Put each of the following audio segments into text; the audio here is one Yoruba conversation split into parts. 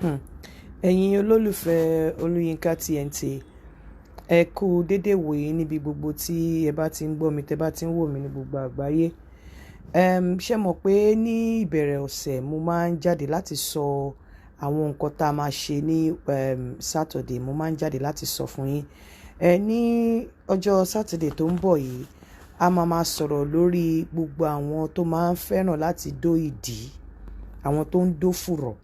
Hmm. Ẹ̀yin olólùfẹ́ Olúyinká TNT, ẹ kú dédé wòye níbi gbogbo tí ẹ bá ti ń gbọ́ mi, tẹ́ bá ti ń wò mí ní gbogbo àgbáyé. Ṣé mọ̀ pé ní ìbẹ̀rẹ̀ ọ̀sẹ̀ mo máa ń jáde láti sọ àwọn nǹkan tá a máa ṣe ní Saturday, mo máa ń jáde láti sọ fún yín. Ní ọjọ́ Saturday tó ń bọ̀ yìí, a máa sọ̀rọ̀ lórí gbogbo àwọn tó máa ń fẹ́ràn láti dó ìdí, àwọn tó ń dó fùrọ̀.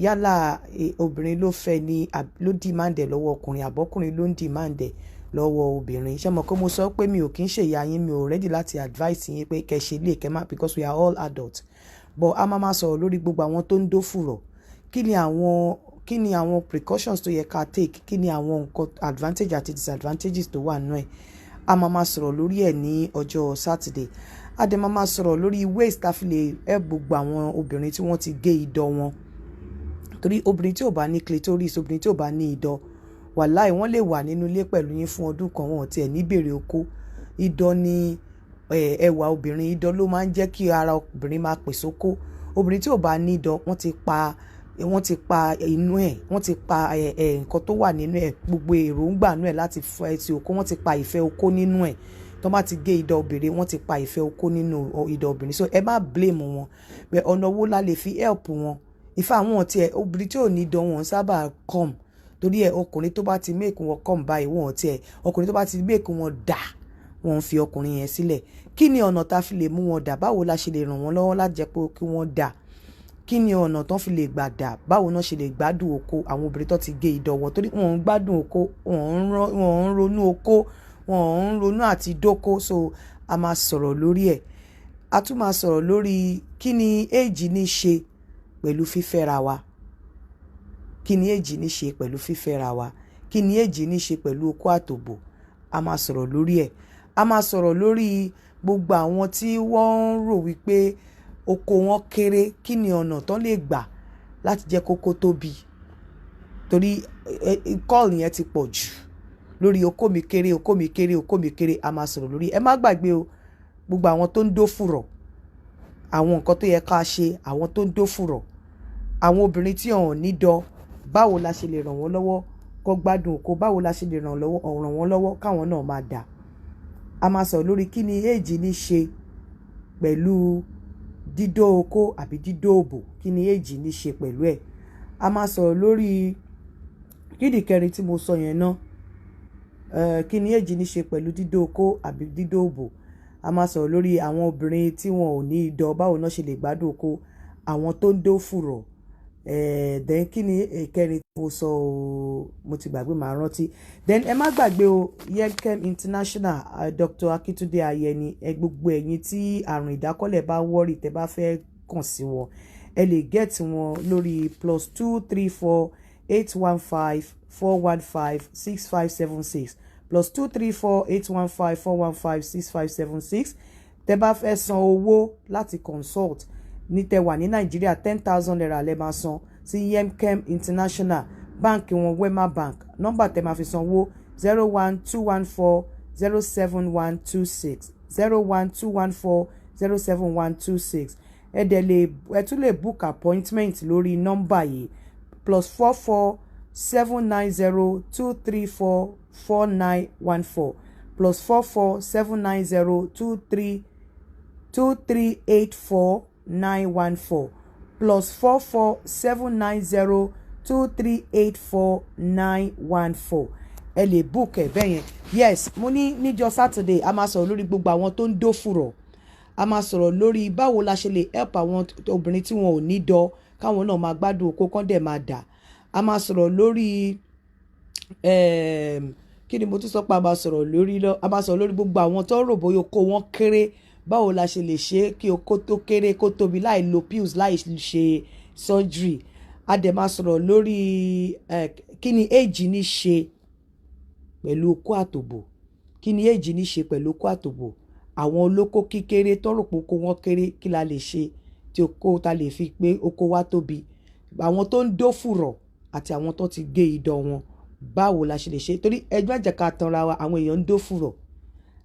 Yálà obìnrin ló fẹ́ ni ló dìmáǹdẹ̀ lọ́wọ́ ọkùnrin, àbọ́kùnrin ló ń dìmáǹdẹ̀ lọ́wọ́ obìnrin. Ṣé mọ̀ pé mo sọ pé mi ò kí ń ṣe ìyá yín, mi ò ready láti advice yín pé kẹ́ ṣe lè kẹ́ má, because we are all adults. But a máa sọ̀rọ̀ lórí gbogbo àwọn tó ń dó fùrọ̀. Kí ni àwọn precautions tó yẹ ká take? Kí ni àwọn nǹkan advantage àti disadvantages tó wà nínú ẹ̀? A máa sọ̀rọ̀ lórí ẹ̀ ní ọjọ́ Saturday. A dẹ̀ máa sọ̀rọ̀ lórí ways tá fi lè help gbogbo àwọn obìnrin tí wọ́n ti gé idọ̀ wọn. Torí obìnrin tí ò bá ní clitoris, obìnrin tí ò bá ní idọ̀, wàláì wọ́n lè wà nínú ilé pẹ̀lú yín fún ọdún kan, wọn ò tiẹ̀ ní bèrè okó. Idọ̀ ni ẹwà obìnrin, idọ̀ ló máa ń jẹ́ kí ara obìnrin máa pèsè okó. Obìnrin tí ò bá ní idọ̀, wọ́n ti pa inú ẹ̀, wọ́n ti pa nǹkan tó wà nínú ẹ̀, gbogbo èròǹgbà nínú ẹ̀ láti fẹ́ ti okó, wọ́n ti pa ìfẹ́ okó nínú ẹ̀. Tó bá ti gé idọ̀ obìnrin, wọ́n ti pa ìfẹ́ okó nínú idọ̀ obìnrin. So ẹ má blame wọn. Ọ̀nà wo la lè fi help wọn? Ìfẹ́ àwọn ọ̀tí ẹ̀, obìnrin tí ò ní idọ̀ wọn sábà come. Torí ọkùnrin tó bá ti make wọn come báyìí, wọn ọ̀tí ẹ̀, ọkùnrin tó bá ti make wọn dà, wọn fi ọkùnrin yẹn sílẹ̀. Kí ni ọ̀nà tá fi lè mú wọn dà? Báwo la ṣe lè ràn wọ́n lọ́wọ́ láti jẹ́ pé kí wọ́n dà? Kí ni ọ̀nà tán fi lè gbà dà? Báwo náà ṣe lè gbádùn okó àwọn obìnrin tó ti gé idọ̀ wọn? Torí wọn ń gbádùn okó, wọn ń ronú okó, wọn ń ronú àti dóko. So a máa sọ̀rọ̀ lórí ẹ̀. A tún máa sọ̀rọ̀ lórí kí ni age ní ṣe pẹ̀lú fífẹ́ra wa. Kí ni age ní ṣe pẹ̀lú fífẹ́ra wa? Kí ni age ní ṣe pẹ̀lú okó àtòbò? A máa sọ̀rọ̀ lórí ẹ̀. A máa sọ̀rọ̀ lórí gbogbo àwọn tí wọ́n ń rò wípé okó wọn kéré. Kí ni ọ̀nà tán lè gbà láti jẹ́ kókó tóbi? Torí call yẹn ti pọ̀ jù lórí okó mi kéré, okó mi kéré, okó mi kéré. A máa sọ̀rọ̀ lórí ẹ̀. Ẹ má gbàgbé o, gbogbo àwọn tó ń dó fùrọ̀, àwọn nǹkan tó yẹ ká ṣe, àwọn tó ń dó fùrọ̀, àwọn obìnrin tí wọn ò ní idọ̀, báwo la ṣe lè ràn wọ́n lọ́wọ́ kó gbádùn okó? Báwo la ṣe lè ràn wọ́n lọ́wọ́ káwọn náà máa dà? A máa sọ̀rọ̀ lórí kí ni age ní ṣe pẹ̀lú dídó okó àbí dídó òbò. Kí ni age ní ṣe pẹ̀lú ẹ̀? A máa sọ̀rọ̀ lórí kídì kẹrin tí mo sọ yẹn náà. Kí ni age ní ṣe pẹ̀lú dídó okó àbí dídó òbò? A máa sọ̀rọ̀ lórí àwọn obìnrin tí wọn ò ní idọ̀, báwo náà ṣe lè gbádùn okó? Àwọn tó ń dó fùrọ̀. Then kí ni ìkẹrin tí mo sọ o, mo ti gbàgbé, màá rántí. Then ẹ má gbàgbé o, Yemkem International, Dr. Akitunde Ayeni, gbogbo ẹ̀yin tí àrùn ìdákọ́lẹ̀ bá wọ́rì, tẹ́ bá fẹ́ kàn sí wọn, ẹ lè get wọn lórí +234 815 415 6576 +234 815 415 6576. Tẹ́ bá fẹ́ san owó láti consult ní tẹ́ wà ní Nàìjíríà, 10,000 naira lẹ́ máa san sí Yemkem International, báǹkì wọn Wema Bank. Nọ́mbà tẹ́ máa fi sanwó 01214 07126 01214 07126. Ẹ tún lè book appointment lórí nọ́mbà yìí +44 790 234 4914 +44 790 2384 914 +44 790 2384 914. Ẹ lè book ẹ bẹ́ẹ̀ yẹn. Yes, mo ní níjọ́ Saturday a máa sọ̀rọ̀ lórí gbogbo àwọn tó ń dó fùrọ̀. A máa sọ̀rọ̀ lórí báwo la ṣe lè help àwọn obìnrin tí wọn ò ní idọ̀, káwọn náà máa gbádùn okó, kán dẹ̀ máa dà. A máa sọ̀rọ̀ lórí kí ni mo tún sọ pé a máa sọ̀rọ̀ lórí lọ. A máa sọ̀rọ̀ lórí gbogbo àwọn tó ń rò bóyá okó wọn kéré. Báwo la ṣe lè ṣe kí okó tó kéré kó tóbi láì lo pills, láì ṣe surgery? A dẹ̀ máa sọ̀rọ̀ lórí kí ni age ní ṣe pẹ̀lú okó àtòbò. Kí ni age ní ṣe pẹ̀lú okó àtòbò? Àwọn olókó kékeré tó rò pé okó wọn kéré, kí la lè ṣe tí okó ta lè fi pé okó wa tóbi? Àwọn tó ń dó fùrọ̀ àti àwọn tó ti gé idọ̀ wọn, báwo la ṣe lè ṣe? Torí ẹgbẹ́ ìjẹ̀ka tanra wa, àwọn èèyàn ń dó fùrọ̀.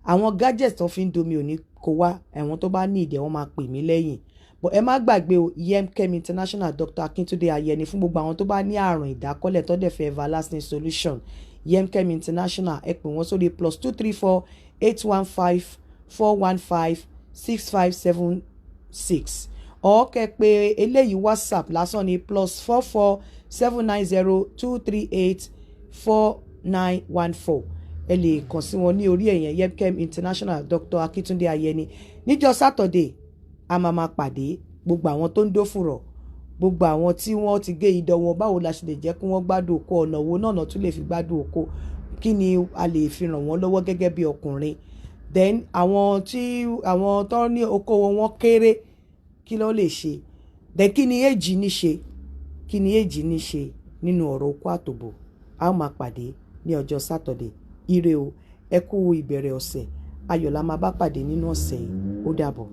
Àwọn gadgets tó fi ń domi ò ní kó wá. Àwọn tó bá ní ìdẹ̀ wọ́n máa pè mí lẹ́yìn. but ẹ má gbàgbé o Yemkem International Dr. Akintunde Ayeni fún gbogbo àwọn tó bá ní àrùn ìdákọ́lẹ̀ tó dẹ̀ fẹ́ everlasting solution Yemkem International ẹ pè wọ́n sórí +234 815 415 6576 ọ̀ọ́kẹ́ pé eléyìí WhatsApp lásán ni +44 790 238 4914 ẹ lè kàn sí wọn ní orí ẹ̀yẹn Yemkem International Dr. Akintunde Ayeni níjọ́ Saturday a máa pàdé gbogbo àwọn tó ń dófùrọ̀ gbogbo àwọn tí wọ́n ti gé idọ̀ wọn báwo la ṣe lè jẹ́ kí wọ́n gbádùn oko ọ̀nà wo náà tún lè fi gbádùn oko kí ni a lè fi ràn wọ́n lọ́wọ́ gẹ́gẹ́ bí ọkùnrin then àwọn tó ní oko wọn kéré kí ló lè ṣe then kí ni èjì ní ṣe nínú ọ̀rọ̀ oko àtòbò a ó máa pàdé ní ọjọ́ Saturday ire o ẹ kú ìbẹ̀rẹ̀ ọ̀sẹ̀ ayọ̀ la máa bá pàdé nínú ọ̀sẹ̀ yìí ó dàbọ̀.